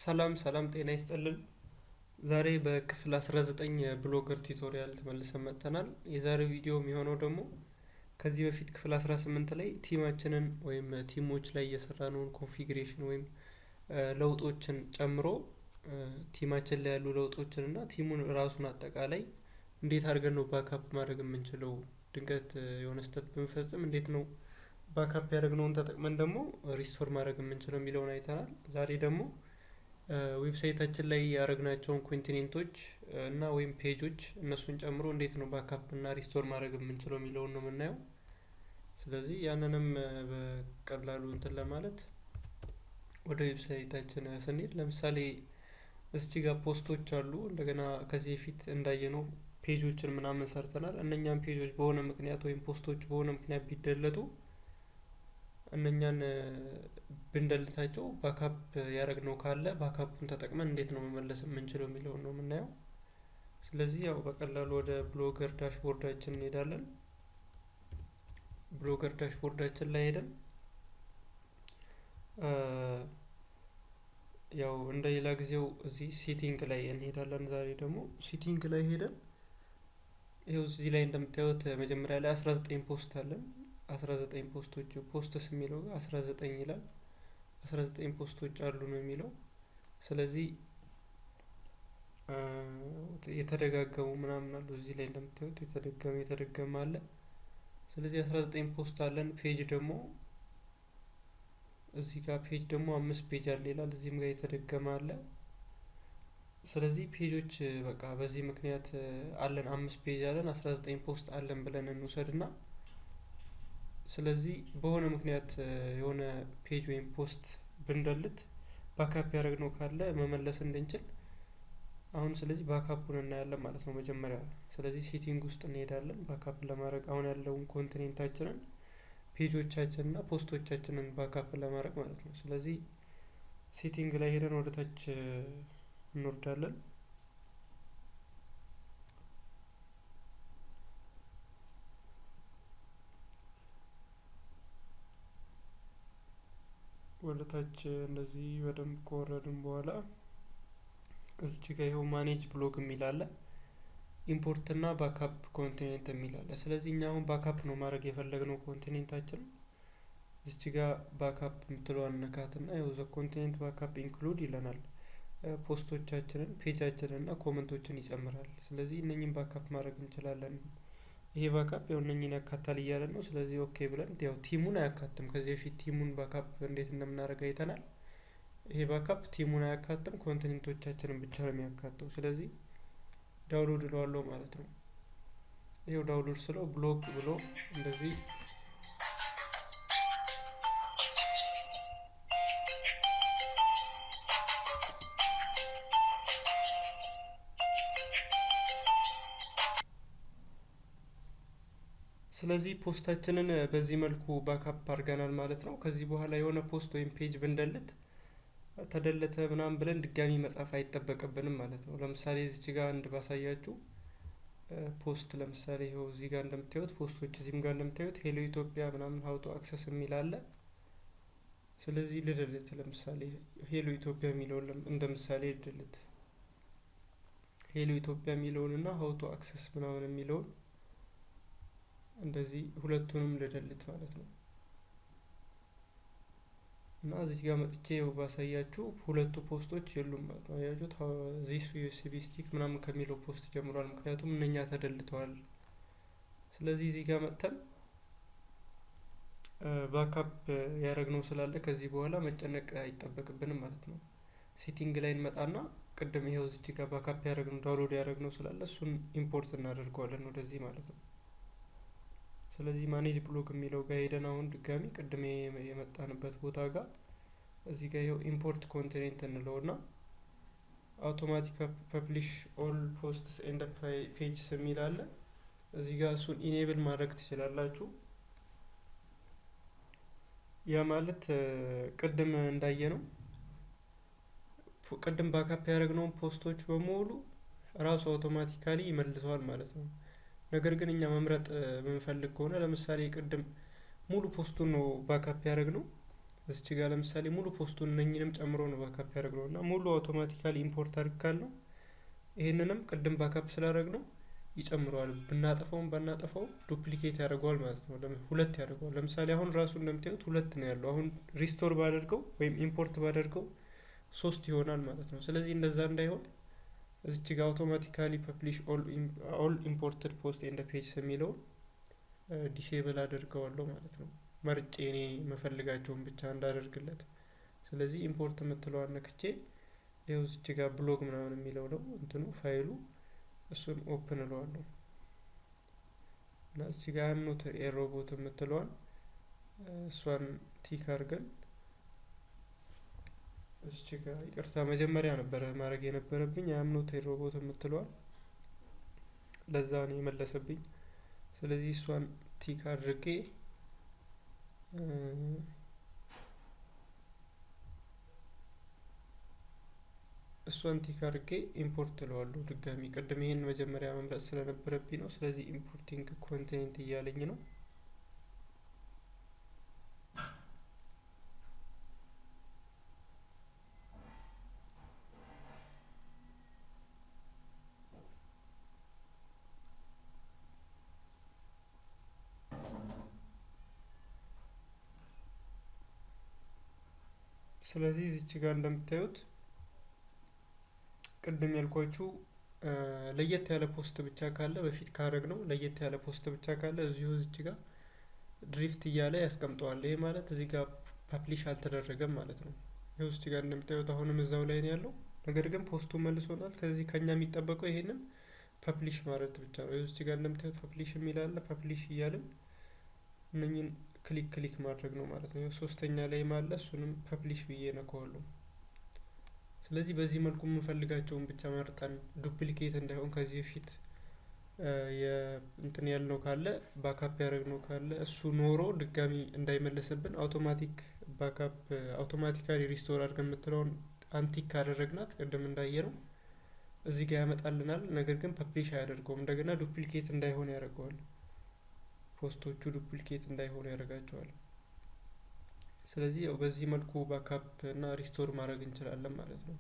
ሰላም ሰላም ጤና ይስጥልን። ዛሬ በክፍል 19 የብሎገር ቱቶሪያል ተመልሰን መጥተናል። የዛሬው ቪዲዮ የሚሆነው ደግሞ ከዚህ በፊት ክፍል 18 ላይ ቲማችንን ወይም ቲሞች ላይ የሰራነውን ኮንፊግሬሽን ወይም ለውጦችን ጨምሮ ቲማችን ላይ ያሉ ለውጦችን እና ቲሙን ራሱን አጠቃላይ እንዴት አድርገን ነው ባካፕ ማድረግ የምንችለው፣ ድንገት የሆነ ስህተት ብንፈጽም እንዴት ነው ባካፕ ያደረግነውን ተጠቅመን ደግሞ ሪስቶር ማድረግ የምንችለው የሚለውን አይተናል። ዛሬ ደግሞ ዌብሳይታችን ላይ ያደረግናቸውን ኮንቲኔንቶች እና ወይም ፔጆች እነሱን ጨምሮ እንዴት ነው ባካፕ እና ሪስቶር ማድረግ የምንችለው የሚለውን ነው የምናየው። ስለዚህ ያንንም በቀላሉ እንትን ለማለት ወደ ዌብሳይታችን ስንሄድ ለምሳሌ እዚህ ጋር ፖስቶች አሉ። እንደገና ከዚህ በፊት እንዳየነው ፔጆችን ምናምን ሰርተናል። እነኛን ፔጆች በሆነ ምክንያት ወይም ፖስቶች በሆነ ምክንያት ቢደለቱ እነኛን ብንደልታቸው ባካፕ ያደረግነው ካለ ባካፑን ተጠቅመን እንዴት ነው መመለስ የምንችለው የሚለውን ነው የምናየው። ስለዚህ ያው በቀላሉ ወደ ብሎገር ዳሽቦርዳችን እንሄዳለን። ብሎገር ዳሽቦርዳችን ላይ ሄደን ያው እንደ ሌላ ጊዜው እዚህ ሴቲንግ ላይ እንሄዳለን። ዛሬ ደግሞ ሴቲንግ ላይ ሄደን ይኸው እዚህ ላይ እንደምታዩት መጀመሪያ ላይ 19 ፖስት አለን። 19 ፖስቶች ፖስትስ የሚለው ጋር 19 ይላል። 19 ፖስቶች አሉ ነው የሚለው። ስለዚህ የተደጋገሙ ምናምን አሉ እዚህ ላይ እንደምታዩት የተደገመ አለ። ስለዚህ 19 ፖስት አለን። ፔጅ ደግሞ እዚህ ጋር ፔጅ ደግሞ 5 ፔጅ አለ ይላል። እዚህም ጋር የተደገመ አለ። ስለዚህ ፔጆች በቃ በዚህ ምክንያት አለን 5 ፔጅ አለን 19 ፖስት አለን ብለን እንውሰድና ስለዚህ በሆነ ምክንያት የሆነ ፔጅ ወይም ፖስት ብንደልት ባካፕ ያደረግነው ካለ መመለስ እንድንችል አሁን ስለዚህ ባካፑን እናያለን ማለት ነው መጀመሪያ። ስለዚህ ሴቲንግ ውስጥ እንሄዳለን ባካፕ ለማድረግ አሁን ያለውን ኮንቲኔንታችንን ፔጆቻችንን እና ፖስቶቻችንን ባካፕ ለማድረግ ማለት ነው። ስለዚህ ሴቲንግ ላይ ሄደን ወደ ታች እንወርዳለን። ወደ ታች እንደዚህ በደንብ ከወረድን በኋላ እዚህ ጋር ይኸው ማኔጅ ብሎግ የሚል አለ። ኢምፖርት እና ባካፕ ኮንቲኔንት የሚል አለ። ስለዚህ እኛ አሁን ባካፕ ነው ማድረግ የፈለግነው ኮንቲኔንታችን። እዚህ ጋር ባካፕ የምትለዋን ነካትና ይኸው ዘ ኮንቲኔንት ባካፕ ኢንክሉድ ይለናል። ፖስቶቻችንን፣ ፔጃችንን እና ኮመንቶችን ይጨምራል። ስለዚህ እነኚህን ባካፕ ማድረግ እንችላለን። ይሄ ባካፕ ያው እነኚህን ያካታል እያለን ነው። ስለዚህ ኦኬ ብለን ያው ቲሙን አያካትም። ከዚህ በፊት ቲሙን ባካፕ እንዴት እንደምናደርግ አይተናል። ይሄ ባካፕ ቲሙን አያካትም፣ ኮንቲኔንቶቻችንን ብቻ ነው የሚያካተው። ስለዚህ ዳውንሎድ እለዋለሁ ማለት ነው። ይሄው ዳውንሎድ ስለው ብሎግ ብሎ እንደዚህ ስለዚህ ፖስታችንን በዚህ መልኩ ባካፕ አድርገናል ማለት ነው። ከዚህ በኋላ የሆነ ፖስት ወይም ፔጅ ብንደልት ተደለተ ምናምን ብለን ድጋሚ መጻፍ አይጠበቅብንም ማለት ነው። ለምሳሌ እዚህ ጋር አንድ ባሳያችሁ ፖስት ለምሳሌ ይኸው እዚህ ጋር እንደምታዩት ፖስቶች እዚህም ጋር እንደምታዩት ሄሎ ኢትዮጵያ ምናምን ሀው ቱ አክሰስ የሚል አለ። ስለዚህ ልደልት ለምሳሌ ሄሎ ኢትዮጵያ የሚለውን እንደ ምሳሌ ልደልት። ሄሎ ኢትዮጵያ የሚለውን እና ሀው ቱ አክሰስ ምናምን የሚለውን እንደዚህ ሁለቱንም ልደልት ማለት ነው። እና እዚህ ጋር መጥቼ ባሳያችሁ ሁለቱ ፖስቶች የሉም ማለት ነው። አያችሁት? ዚስ ዩኤስቢ ስቲክ ምናምን ከሚለው ፖስት ጀምሯል፣ ምክንያቱም እነኛ ተደልተዋል። ስለዚህ እዚህ ጋር መጥተን ባካፕ ያደረግነው ስላለ ከዚህ በኋላ መጨነቅ አይጠበቅብንም ማለት ነው። ሴቲንግ ላይ እንመጣና ቅድም ይሄው እዚህ ጋር ባካፕ ያደረግነው ዳውንሎድ ያደረግነው ስላለ እሱን ኢምፖርት እናደርገዋለን ወደዚህ ማለት ነው። ስለዚህ ማኔጅ ብሎግ የሚለው ጋር ሄደን አሁን ድጋሚ ቅድም የመጣንበት ቦታ ጋር እዚህ ጋር ይኸው ኢምፖርት ኮንቲኔንት እንለውና አውቶማቲክ ፐብሊሽ ኦል ፖስትስ ኤንድ ፔጅስ የሚል አለ። እዚህ ጋር እሱን ኢኔብል ማድረግ ትችላላችሁ። ያ ማለት ቅድም እንዳየ ነው ቅድም ባካፕ ያደረግነውን ፖስቶች በሙሉ ራሱ አውቶማቲካሊ ይመልሰዋል ማለት ነው። ነገር ግን እኛ መምረጥ የምንፈልግ ከሆነ ለምሳሌ ቅድም ሙሉ ፖስቱን ነው ባካፕ ያደረግነው። እዚች ጋር ለምሳሌ ሙሉ ፖስቱን እነኝንም ጨምሮ ነው ባካፕ ያደርገው እና ሙሉ አውቶማቲካሊ ኢምፖርት አድርጋለሁ። ይሄንንም ቅድም ባካፕ ስላደረግነው ይጨምረዋል። ብናጠፋውም ባናጠፋው ዱፕሊኬት ያደርገዋል ማለት ነው። ሁለት ያደርገዋል። ለምሳሌ አሁን ራሱ እንደምታዩት ሁለት ነው ያለው። አሁን ሪስቶር ባደርገው ወይም ኢምፖርት ባደርገው 3 ይሆናል ማለት ነው። ስለዚህ እንደዛ እንዳይሆን እዚች ጋር አውቶማቲካሊ ፐብሊሽ ኦል ኢምፖርትድ ፖስት ኤንድ ፔጅ የሚለው ዲሴብል አድርገዋለሁ ማለት ነው። መርጬ እኔ መፈልጋቸውን ብቻ እንዳደርግለት። ስለዚህ ኢምፖርት የምትለዋን ነክቼ ይኸው እዚች ጋር ብሎግ ምናምን የሚለው ነው እንትኑ ፋይሉ፣ እሱን ኦፕን እለዋለሁ እና እዚች ጋር አም ኖት ኤ ሮቦት የምትለዋን እሷን ቲክ አድርገን እዚች ጋር ይቅርታ መጀመሪያ ነበረ ማድረግ የነበረብኝ አም ኖት ኤ ሮቦት የምትለዋን ለዛ ነው የመለሰብኝ። ስለዚህ እሷን ቲክ አድርጌ ኢምፖርት እለዋለሁ ድጋሚ። ቅድም ይሄን መጀመሪያ መምረጥ ስለነበረብኝ ነው። ስለዚህ ኢምፖርቲንግ ኮንቴንት እያለኝ ነው። ስለዚህ እዚች ጋር እንደምታዩት ቅድም ያልኳችሁ ለየት ያለ ፖስት ብቻ ካለ በፊት ካረግ ነው ለየት ያለ ፖስት ብቻ ካለ እዚሁ እዚች ጋር ድሪፍት እያለ ያስቀምጠዋል። ይሄ ማለት እዚህ ጋር ፐብሊሽ አልተደረገም ማለት ነው። ይሄው እዚች ጋር እንደምታዩት አሁንም እዛው ላይ ነው ያለው። ነገር ግን ፖስቱ መልሶናል። ከዚህ ከኛ የሚጠበቀው ይሄንን ፐብሊሽ ማለት ብቻ ነው። ይሄው እዚች ጋር እንደምታዩት ፐብሊሽ የሚል አለ። ፐብሊሽ እያልን እነኚህን ክሊክ ማድረግ ነው ማለት ነው። ሶስተኛ ላይ ማለ እሱንም ፐብሊሽ ብዬ ነካዋለሁ። ስለዚህ በዚህ መልኩ የምንፈልጋቸውን ብቻ መርጠን ዱፕሊኬት እንዳይሆን ከዚህ በፊት እንትን ያልነው ካለ ባካፕ ያደረግነው ካለ እሱ ኖሮ ድጋሚ እንዳይመለስብን አውቶማቲካሊ ሪስቶር አድርገን የምትለውን አንቲክ ካደረግናት ቅድም እንዳየነው እዚህ ጋር ያመጣልናል። ነገር ግን ፐብሊሽ አያደርገውም። እንደገና ዱፕሊኬት እንዳይሆን ያደርገዋል። ፖስቶቹ ዱፕሊኬት እንዳይሆኑ ያደርጋቸዋል። ስለዚህ ያው በዚህ መልኩ ባካፕ እና ሪስቶር ማድረግ እንችላለን ማለት ነው።